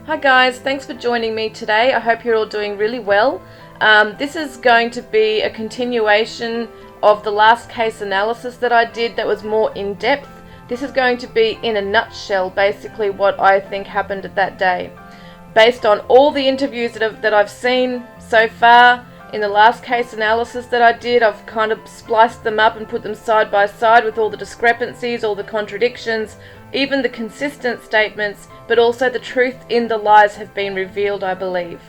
Hi guys, thanks for joining me today. I hope you're all doing really well. This is going to be a continuation of the last case analysis that I did that was more in depth. This is going to be in a nutshell basically what I think happened at that day. Based on all the interviews that I've seen so far in the last case analysis that I did, I've kind of spliced them up and put them side by side with all the discrepancies, all the contradictions, even the consistent statements, but also the truth in the lies have been revealed, I believe.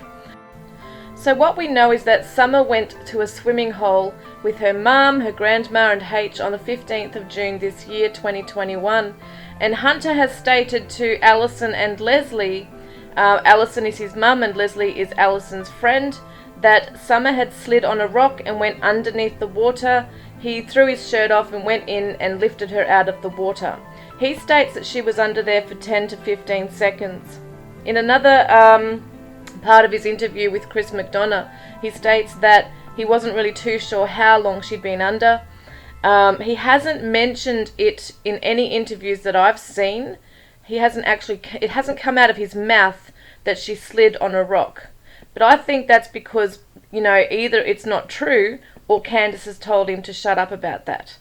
So what we know is that Summer went to a swimming hole with her mum, her grandma and H on the 15th of June this year, 2021. And Hunter has stated to Allison and Leslie, Allison is his mum and Leslie is Allison's friend, that Summer had slid on a rock and went underneath the water. He threw his shirt off and went in and lifted her out of the water. He states that she was under there for 10 to 15 seconds. In another part of his interview with Chris McDonough, he states that he wasn't really too sure how long she'd been under. He hasn't mentioned it in any interviews that I've seen. It hasn't come out of his mouth that she slid on a rock. But I think that's because, either it's not true or Candace has told him to shut up about that.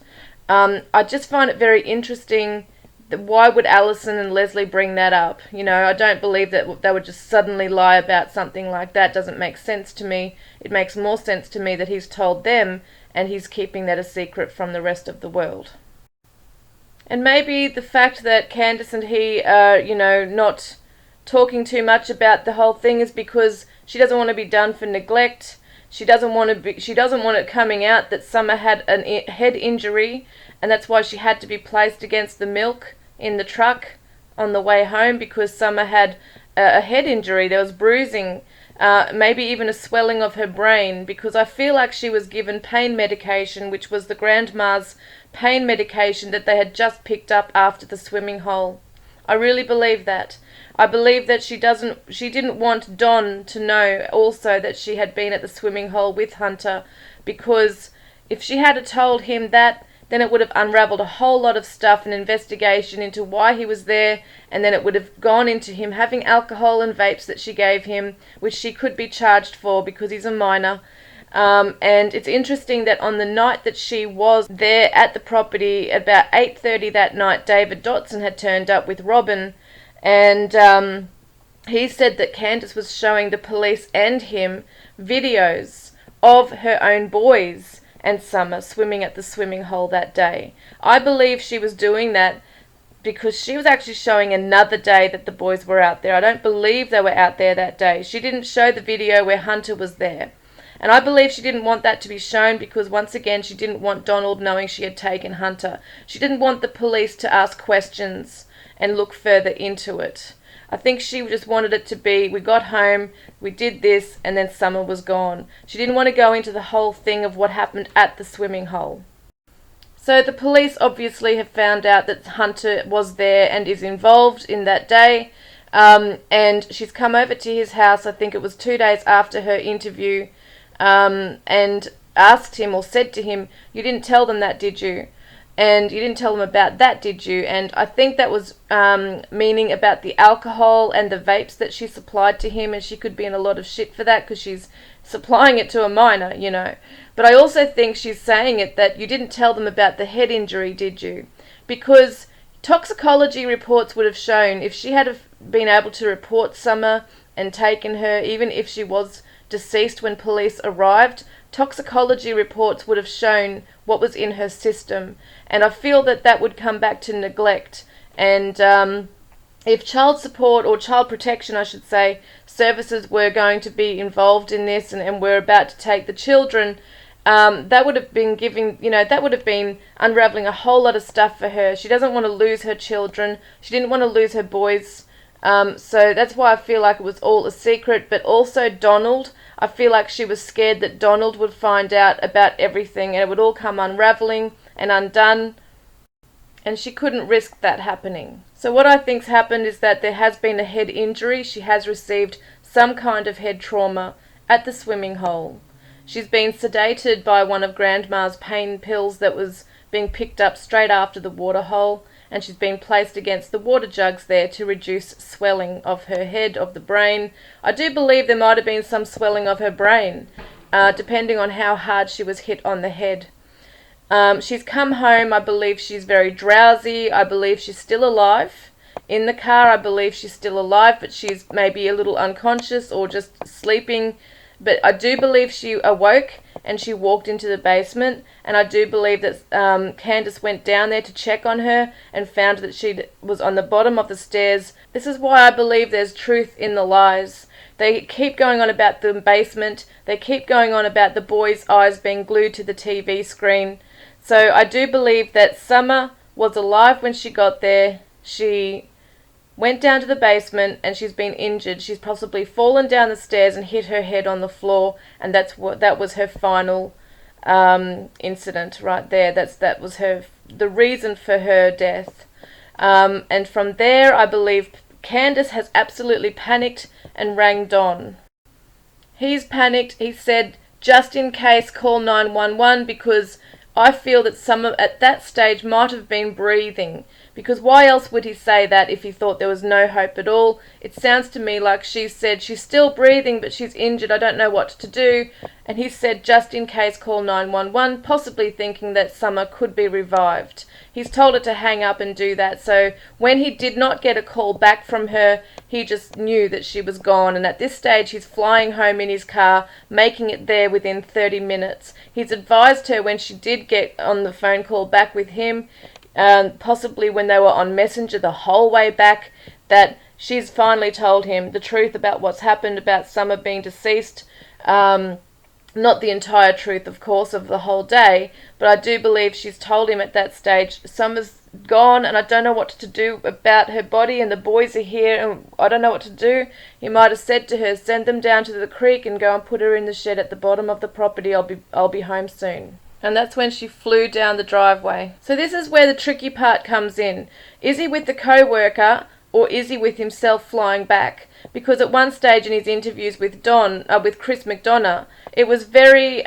I just find it very interesting. Why would Allison and Leslie bring that up? I don't believe that they would just suddenly lie about something like that. It doesn't make sense to me. It makes more sense to me that he's told them and he's keeping that a secret from the rest of the world. And maybe the fact that Candace and he are, not talking too much about the whole thing is because she doesn't want to be done for neglect. She doesn't want it coming out that Summer had a head injury, and that's why she had to be placed against the milk in the truck on the way home, because Summer had a head injury. There was bruising, maybe even a swelling of her brain, because I feel like she was given pain medication, which was the grandma's pain medication that they had just picked up after the swimming hole. I really believe that. I believe that she didn't want Don to know also that she had been at the swimming hole with Hunter, because if she had told him that, then it would have unraveled a whole lot of stuff, an investigation into why he was there, and then it would have gone into him having alcohol and vapes that she gave him, which she could be charged for because he's a minor. And it's interesting that on the night that she was there at the property, about 8:30 that night, David Dotson had turned up with Robin, and he said that Candace was showing the police and him videos of her own boys and Summer swimming at the swimming hole that day. I believe she was doing that because she was actually showing another day that the boys were out there. I don't believe they were out there that day. She didn't show the video where Hunter was there. And I believe she didn't want that to be shown because, once again, she didn't want Donald knowing she had taken Hunter. She didn't want the police to ask questions and look further into it. I think she just wanted it to be, we got home, we did this, and then Summer was gone. She didn't want to go into the whole thing of what happened at the swimming hole. So the police obviously have found out that Hunter was there and is involved in that day. And she's come over to his house, I think it was 2 days after her interview, and asked him or said to him, "You didn't tell them that, did you? And you didn't tell them about that, did you?" And I think that was meaning about the alcohol and the vapes that she supplied to him, and she could be in a lot of shit for that because she's supplying it to a minor, But I also think she's saying it that you didn't tell them about the head injury, did you? Because toxicology reports would have shown, if she had been able to report Summer and taken her, even if she was deceased when police arrived, toxicology reports would have shown what was in her system. And I feel that that would come back to neglect. And if child support, or child protection I should say, services were going to be involved in this and were about to take the children, that would have been that would have been unraveling a whole lot of stuff for her. She doesn't want to lose her children. She didn't want to lose her boys. So that's why I feel like it was all a secret. But also Donald, I feel like she was scared that Donald would find out about everything and it would all come unraveling and undone, and she couldn't risk that happening. So what I think's happened is that there has been a head injury. She has received some kind of head trauma at the swimming hole. She's been sedated by one of Grandma's pain pills that was being picked up straight after the water hole, and she's been placed against the water jugs there to reduce swelling of her head, of the brain. I do believe there might have been some swelling of her brain, depending on how hard she was hit on the head. She's come home. I believe she's very drowsy. I believe she's still alive. In the car, I believe she's still alive, but she's maybe a little unconscious or just sleeping. But I do believe she awoke and she walked into the basement, and I do believe that Candace went down there to check on her and found that she was on the bottom of the stairs. This is why I believe there's truth in the lies. They keep going on about the basement. They keep going on about the boy's eyes being glued to the TV screen. So I do believe that Summer was alive when she got there. She went down to the basement and she's been injured. She's possibly fallen down the stairs and hit her head on the floor, and that was her final incident right there. That was the reason for her death. And from there, I believe Candace has absolutely panicked and rang Don. He's panicked. He said, just in case, call 911, because I feel that Summer at that stage might have been breathing, because why else would he say that if he thought there was no hope at all? It sounds to me like she said, she's still breathing, but she's injured, I don't know what to do. And he said, just in case, call 911, possibly thinking that Summer could be revived. He's told her to hang up and do that. So when he did not get a call back from her, he just knew that she was gone. And at this stage, he's flying home in his car, making it there within 30 minutes. He's advised her when she did get on the phone call back with him, possibly when they were on Messenger the whole way back, that she's finally told him the truth about what's happened, about Summer being deceased. Not the entire truth, of course, of the whole day, but I do believe she's told him at that stage, Summer's gone and I don't know what to do about her body, and the boys are here and I don't know what to do. He might have said to her, send them down to the creek and go and put her in the shed at the bottom of the property. I'll be home soon. And that's when she flew down the driveway. So this is where the tricky part comes in. Is he with the co-worker, or is he with himself flying back? Because at one stage in his interviews with Chris McDonough, it was very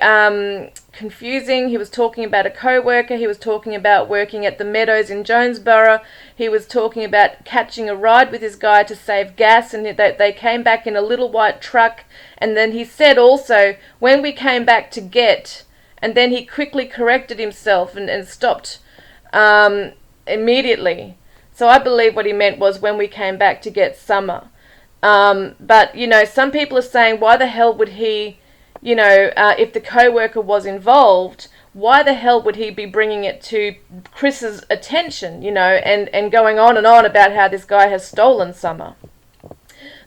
confusing. He was talking about a co-worker. He was talking about working at the Meadows in Jonesboro. He was talking about catching a ride with his guy to save gas, and they came back in a little white truck. And then he said also, when we came back to get, and then he quickly corrected himself and stopped immediately. So I believe what he meant was when we came back to get Summer. But, some people are saying, why the hell would he, if the co-worker was involved, why the hell would he be bringing it to Chris's attention, and going on and on about how this guy has stolen Summer?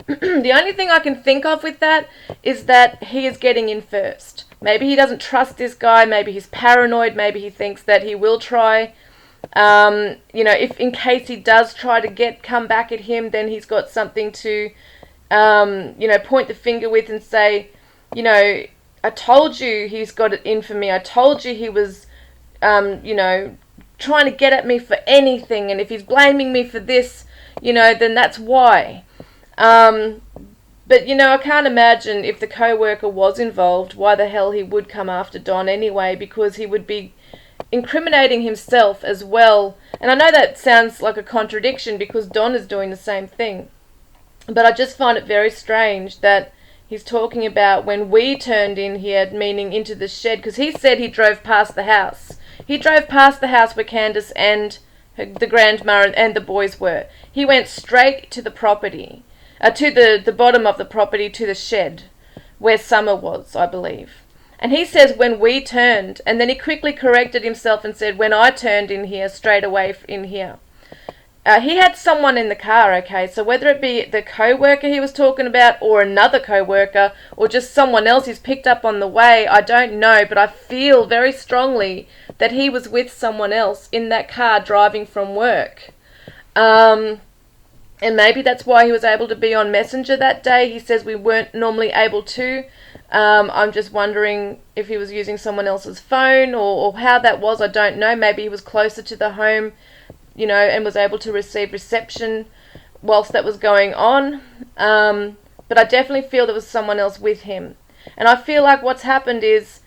The only thing I can think of with that is that he is getting in first. Maybe he doesn't trust this guy. Maybe he's paranoid. Maybe he thinks that he will try. If in case he does try to come back at him, then he's got something to, point the finger with and say, I told you he's got it in for me. I told you he was, trying to get at me for anything. And if he's blaming me for this, then that's why. But, I can't imagine if the co-worker was involved, why the hell he would come after Don anyway, because he would be incriminating himself as well. And I know that sounds like a contradiction because Don is doing the same thing. But I just find it very strange that he's talking about when we turned in here, meaning into the shed, because he said he drove past the house. He drove past the house where Candace and the grandma and the boys were. He went straight to the property, to the bottom of the property, to the shed where Summer was, I believe. And he says when we turned, and then he quickly corrected himself and said when I turned in here, straight away in here. He had someone in the car, okay, so whether it be the co-worker he was talking about or another co-worker or just someone else he's picked up on the way, I don't know, but I feel very strongly that he was with someone else in that car driving from work. And maybe that's why he was able to be on Messenger that day. He says we weren't normally able to. I'm just wondering if he was using someone else's phone or how that was. I don't know. Maybe he was closer to the home, and was able to receive reception whilst that was going on. But I definitely feel there was someone else with him. And I feel like what's happened is,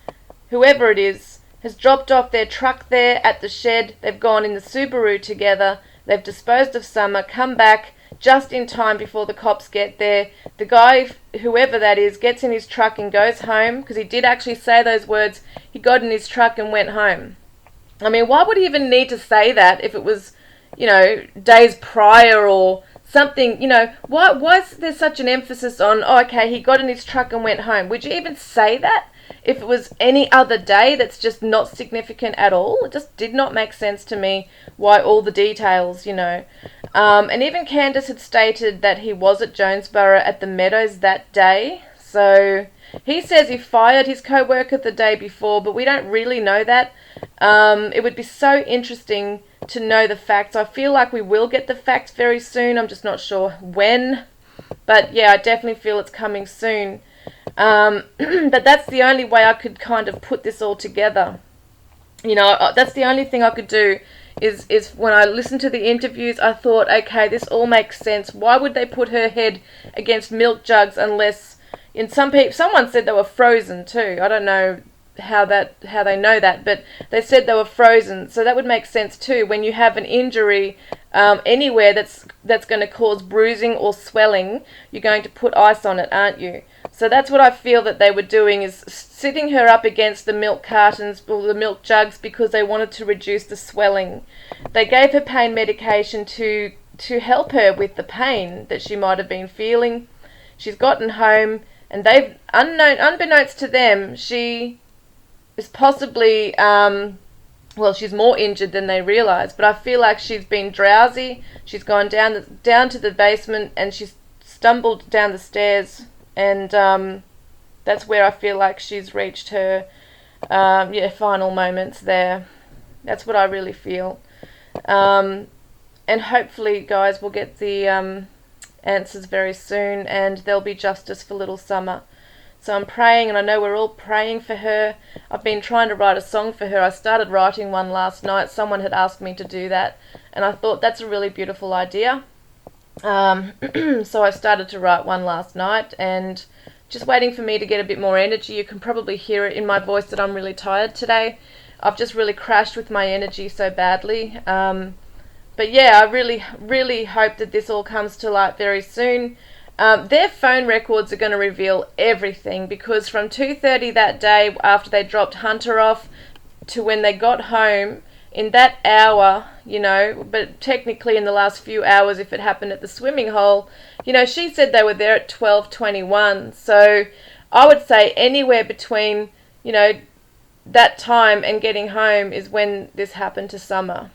whoever it is, has dropped off their truck there at the shed. They've gone in the Subaru together. They've disposed of Summer, come back just in time before the cops get there. The guy, whoever that is, gets in his truck and goes home, because he did actually say those words. He got in his truck and went home. I mean, why would he even need to say that if it was, days prior or something? Why is there such an emphasis on, oh, okay, he got in his truck and went home? Would you even say that if it was any other day that's just not significant at all? It just did not make sense to me why all the details, And even Candace had stated that he was at Jonesboro at the Meadows that day. So he says he fired his co-worker the day before, but we don't really know that. It would be so interesting to know the facts. I feel like we will get the facts very soon. I'm just not sure when. But yeah, I definitely feel it's coming soon. But that's the only way I could kind of put this all together. That's the only thing I could do is when I listened to the interviews, I thought, okay, this all makes sense. Why would they put her head against milk jugs unless, someone said they were frozen too. I don't know how they know that, but they said they were frozen, so that would make sense too. When you have an injury anywhere that's going to cause bruising or swelling, you're going to put ice on it, aren't you? So that's what I feel that they were doing, is sitting her up against the milk cartons or the milk jugs because they wanted to reduce the swelling. They gave her pain medication to help her with the pain that she might have been feeling. She's gotten home, and they've, unbeknownst to them, she is possibly, she's more injured than they realise, but I feel like she's been drowsy. She's gone down to the basement, and she's stumbled down the stairs, and that's where I feel like she's reached her final moments there. That's what I really feel. And hopefully, guys, we'll get the answers very soon, and there'll be justice for little Summer. So I'm praying, and I know we're all praying for her. I've been trying to write a song for her. I started writing one last night. Someone had asked me to do that, and I thought that's a really beautiful idea. So I started to write one last night, and just waiting for me to get a bit more energy. You can probably hear it in my voice that I'm really tired today. I've just really crashed with my energy so badly. But yeah, I really, really hope that this all comes to light very soon. Their phone records are going to reveal everything, because from 2:30 that day after they dropped Hunter off to when they got home, in that hour, but technically in the last few hours if it happened at the swimming hole, she said they were there at 12:21. So I would say anywhere between, that time and getting home is when this happened to Summer.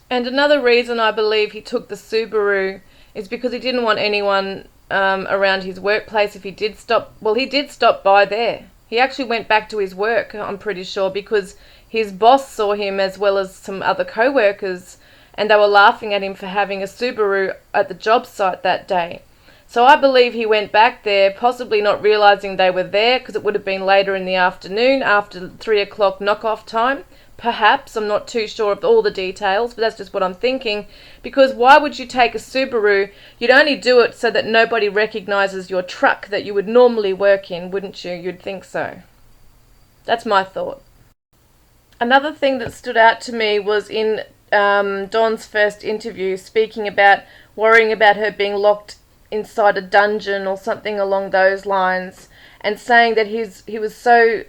And another reason I believe he took the Subaru is because he didn't want anyone around his workplace if he did stop. Well, he did stop by there. He actually went back to his work, I'm pretty sure, because his boss saw him as well as some other co-workers, and they were laughing at him for having a Subaru at the job site that day. So I believe he went back there, possibly not realising they were there, because it would have been later in the afternoon, after 3 o'clock knock-off time. Perhaps, I'm not too sure of all the details, but that's just what I'm thinking. Because why would you take a Subaru? You'd only do it so that nobody recognises your truck that you would normally work in, wouldn't you? You'd think so. That's my thought. Another thing that stood out to me was in Don's first interview, speaking about worrying about her being locked inside a dungeon or something along those lines, and saying that he was so...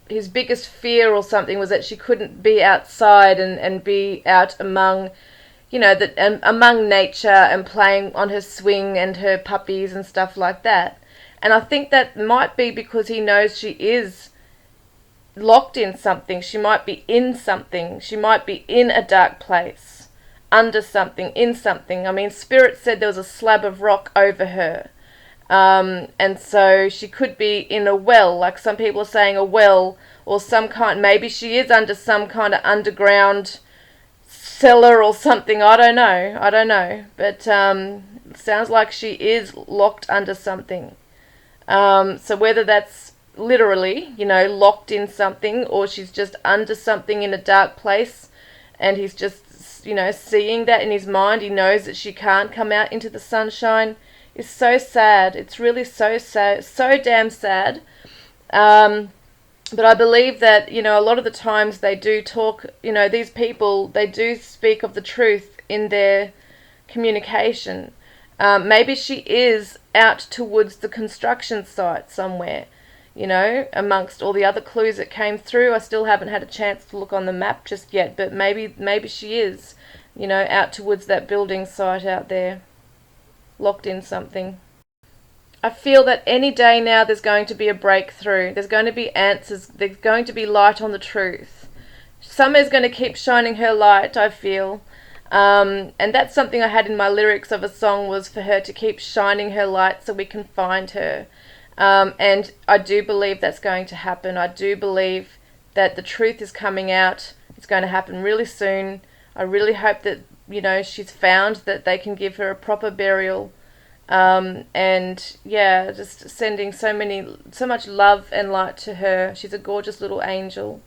his biggest fear or something was that she couldn't be outside and be out among, among nature and playing on her swing and her puppies and stuff like that. And I think that might be because he knows she is locked in something. She might be in something. She might be in a dark place, under something, in something. I mean, Spirit said there was a slab of rock over her. And so she could be in a well, like some people are saying a well, or some kind, maybe she is under some kind of underground cellar or something. I don't know, but sounds like she is locked under something. So whether that's literally, locked in something, or she's just under something in a dark place, and he's just, seeing that in his mind, he knows that she can't come out into the sunshine. Is so sad. It's really so sad, so damn sad. But I believe that, a lot of the times they do talk, these people, they do speak of the truth in their communication. Maybe she is out towards the construction site somewhere, amongst all the other clues that came through. I still haven't had a chance to look on the map just yet, but maybe she is, out towards that building site out there, locked in something. I feel that any day now there's going to be a breakthrough. There's going to be answers. There's going to be light on the truth. Summer's going to keep shining her light, I feel. And that's something I had in my lyrics of a song, was for her to keep shining her light so we can find her. And I do believe that's going to happen. I do believe that the truth is coming out. It's going to happen really soon. I really hope that, she's found, that they can give her a proper burial. And yeah, just sending so much love and light to her. She's a gorgeous little angel.